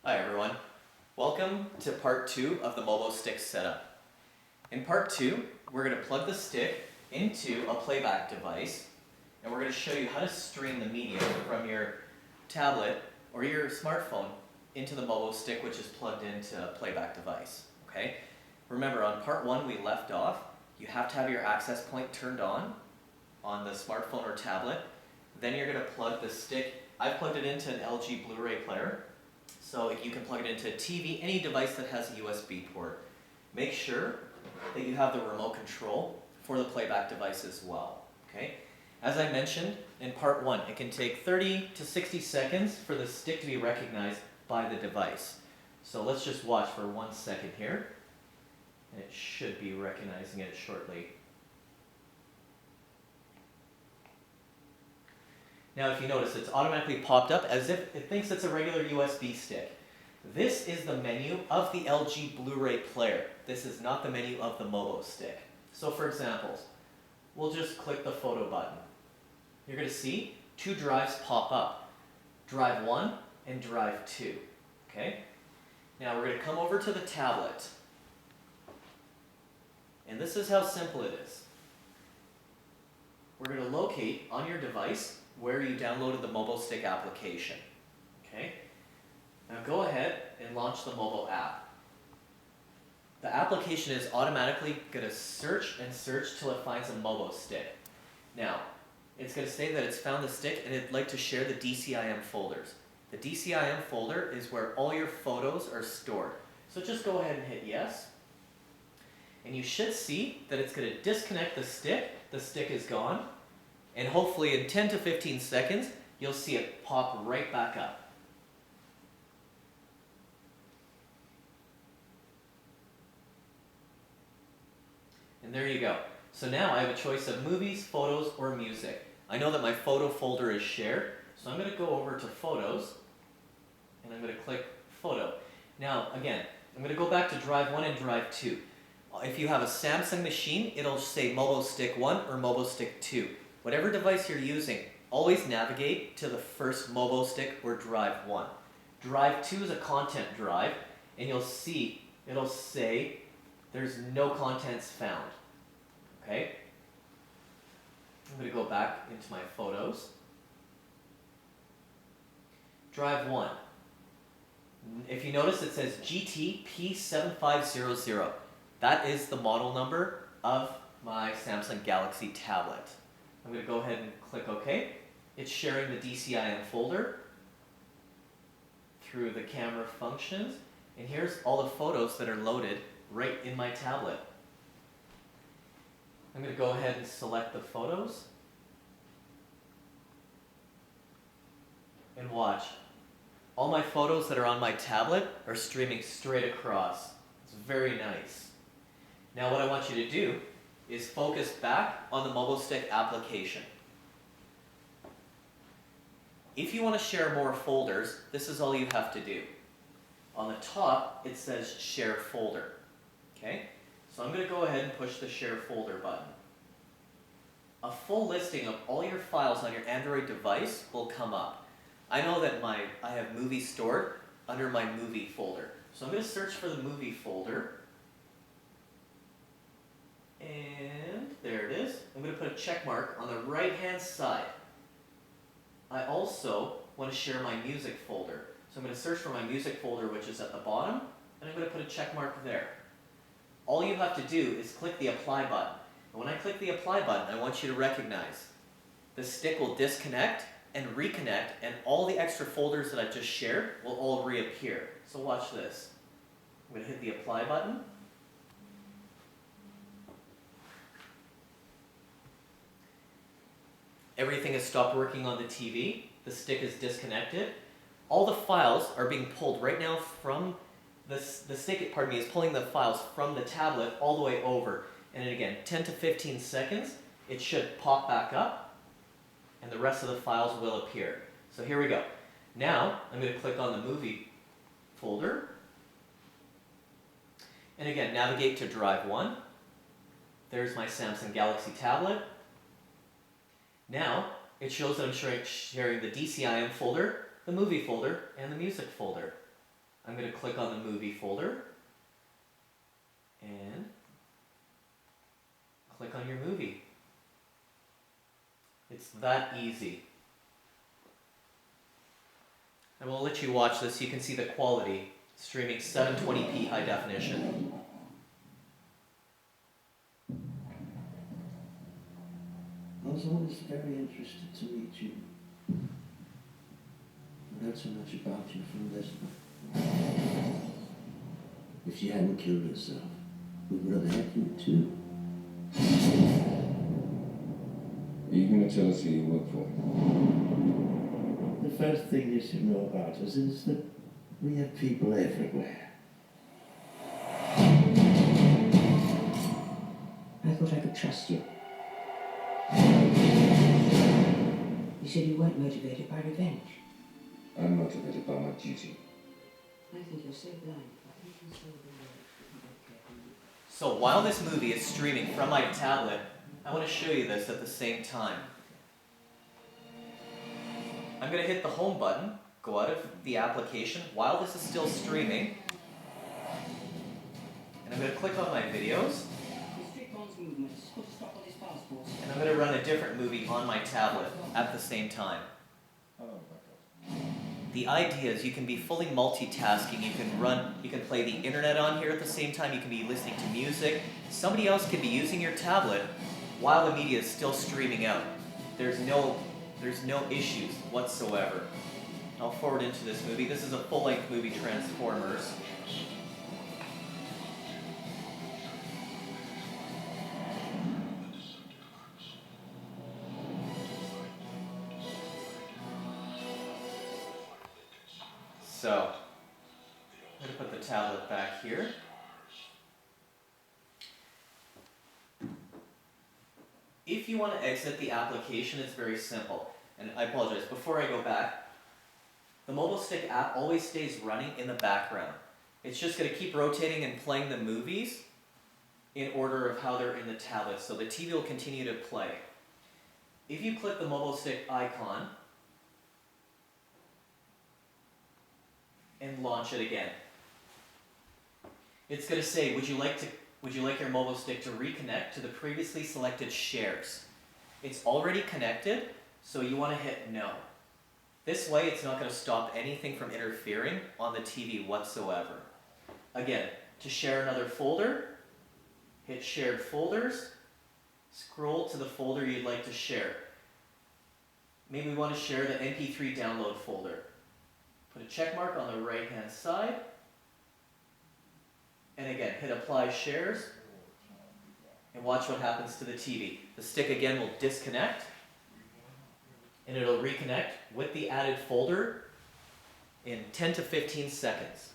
Hi everyone, welcome to part 2 of the Mobostick setup. In part 2, we're going to plug the stick into a playback device and we're going to show you how to stream the media from your tablet or your smartphone into the Mobostick, which is plugged into a playback device. Okay? Remember, on part 1 we left off, you have to have your access point turned on the smartphone or tablet. Then you're going to plug the stick. I've plugged it into an LG Blu-ray player. So you can plug it into a TV, any device that has a USB port. Make sure that you have the remote control for the playback device as well. Okay? As I mentioned in part 1, it can take 30 to 60 seconds for the stick to be recognized by the device. So let's just watch for 1 second here. And it should be recognizing it shortly. Now if you notice, it's automatically popped up as if it thinks it's a regular USB stick. This is the menu of the LG Blu-ray player. This is not the menu of the Mobostick. So for examples, we'll just click the photo button. You're going to see 2 drives pop up. Drive 1 and drive 2. Okay? Now we're going to come over to the tablet. And this is how simple it is. We're going to locate on your device where you downloaded the Mobostick application. Okay? Now go ahead and launch the mobile app. The application is automatically going to search and search till it finds a Mobostick. Now, it's going to say that it's found the stick and it'd like to share the DCIM folders. The DCIM folder is where all your photos are stored. So just go ahead and hit yes. And you should see that it's going to disconnect the stick. The stick is gone. And hopefully in 10 to 15 seconds, you'll see it pop right back up. And there you go. So now I have a choice of movies, photos, or music. I know that my photo folder is shared, so I'm going to go over to Photos, and I'm going to click Photo. Now, again, I'm going to go back to Drive 1 and Drive 2. If you have a Samsung machine, it'll say Mobostick 1 or Mobostick 2. Whatever device you're using, always navigate to the first Mobostick or Drive 1. Drive 2 is a content drive, and you'll see it'll say there's no contents found. Okay? I'm going to go back into my photos. Drive 1. If you notice, it says GTP7500. That is the model number of my Samsung Galaxy tablet. I'm going to go ahead and click OK. It's sharing the DCIM folder through the camera functions. And here's all the photos that are loaded right in my tablet. I'm going to go ahead and select the photos. And watch. All my photos that are on my tablet are streaming straight across. It's very nice. Now what I want you to do is focus back on the Mobostick application. If you want to share more folders, this is all you have to do. On the top, it says Share Folder. Okay? So I'm going to go ahead and push the Share Folder button. A full listing of all your files on your Android device will come up. I know that I have movies stored under my movie folder. So I'm going to search for the movie folder. And there it is. I'm going to put a check mark on the right-hand side. I also want to share my music folder. So I'm going to search for my music folder, which is at the bottom, and I'm going to put a check mark there. All you have to do is click the Apply button. And when I click the Apply button, I want you to recognize the stick will disconnect and reconnect, and all the extra folders that I've just shared will all reappear. So watch this. I'm going to hit the Apply button. Everything has stopped working on the TV. The stick is disconnected. All the files are being pulled right now from the stick, is pulling the files from the tablet all the way over. And then again, 10 to 15 seconds, it should pop back up and the rest of the files will appear. So here we go. Now, I'm going to click on the movie folder. And again, navigate to Drive 1. There's my Samsung Galaxy tablet. Now, it shows that I'm sharing the DCIM folder, the movie folder, and the music folder. I'm going to click on the movie folder and click on your movie. It's that easy. And we'll let you watch this so you can see the quality, streaming 720p high definition. I was always very interested to meet you. I heard so much about you from Leslie. If she hadn't killed herself, we would have had you too. Are you going to tell us who you work for? The first thing you should know about us is that we have people everywhere. I thought I could trust you. You said you weren't motivated by revenge. I'm motivated by my duty. I think you're so blind. So while this movie is streaming from my tablet, I want to show you this at the same time. I'm going to hit the home button, go out of the application while this is still streaming, and I'm going to click on my videos, and I'm going to run a different movie on my tablet at the same time. The idea is you can be fully multitasking. You can play the internet on here at the same time. You can be listening to music. Somebody else could be using your tablet while the media is still streaming out. There's no issues whatsoever. I'll forward into this movie. This is a full-length movie, Transformers. So, I'm going to put the tablet back here. If you want to exit the application, it's very simple. And I apologize, before I go back, the Mobostick app always stays running in the background. It's just going to keep rotating and playing the movies in order of how they're in the tablet, so the TV will continue to play. If you click the Mobostick icon and launch it again, it's going to say, would you like your Mobostick to reconnect to the previously selected shares? It's already connected, so you want to hit no. This way it's not going to stop anything from interfering on the TV whatsoever. Again, to share another folder, hit shared folders, scroll to the folder you'd like to share. Maybe we want to share the MP3 download folder. Put a check mark on the right hand side, and again, hit apply shares, and watch what happens to the TV. The stick again will disconnect, and it'll reconnect with the added folder in 10 to 15 seconds.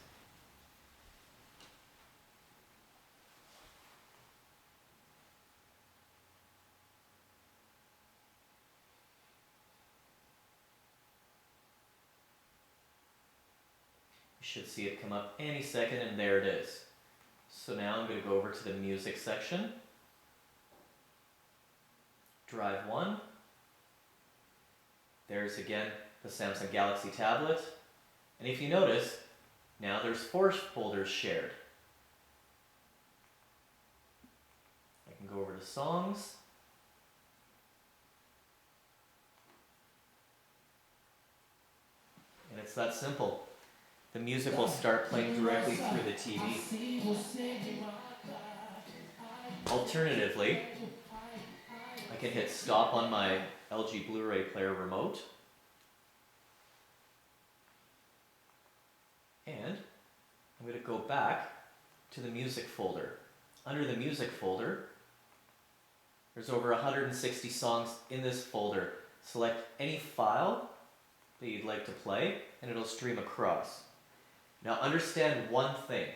You should see it come up any second, and there it is. So now I'm going to go over to the music section. Drive 1. There's again the Samsung Galaxy tablet. And if you notice, now there's 4 folders shared. I can go over to songs. And it's that simple. The music will start playing directly through the TV. Alternatively, I can hit stop on my LG Blu-ray player remote. And I'm going to go back to the music folder. Under the music folder, there's over 160 songs in this folder. Select any file that you'd like to play, and it'll stream across. Now understand one thing.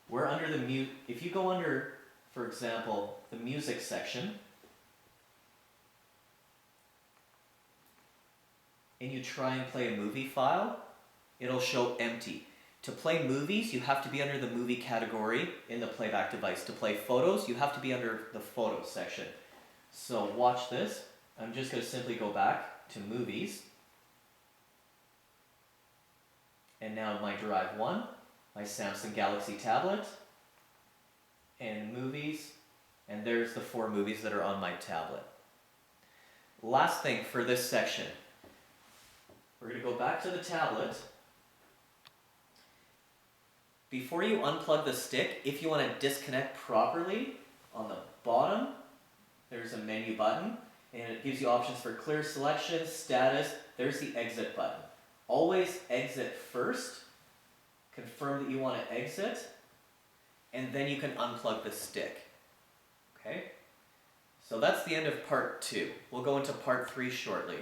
We're under the if you go under, for example, the music section, and you try and play a movie file, it'll show empty. To play movies, you have to be under the movie category in the playback device. To play photos, you have to be under the photos section. So watch this. I'm just going to simply go back to movies. and now my Drive 1, my Samsung Galaxy tablet, and movies, and there's the 4 movies that are on my tablet. Last thing for this section, we're going to go back to the tablet. Before you unplug the stick, if you want to disconnect properly, on the bottom, there's a menu button, and it gives you options for clear selection, status, there's the exit button. Always exit first, confirm that you want to exit, and then you can unplug the stick. Okay? So that's the end of part 2. We'll go into part 3 shortly.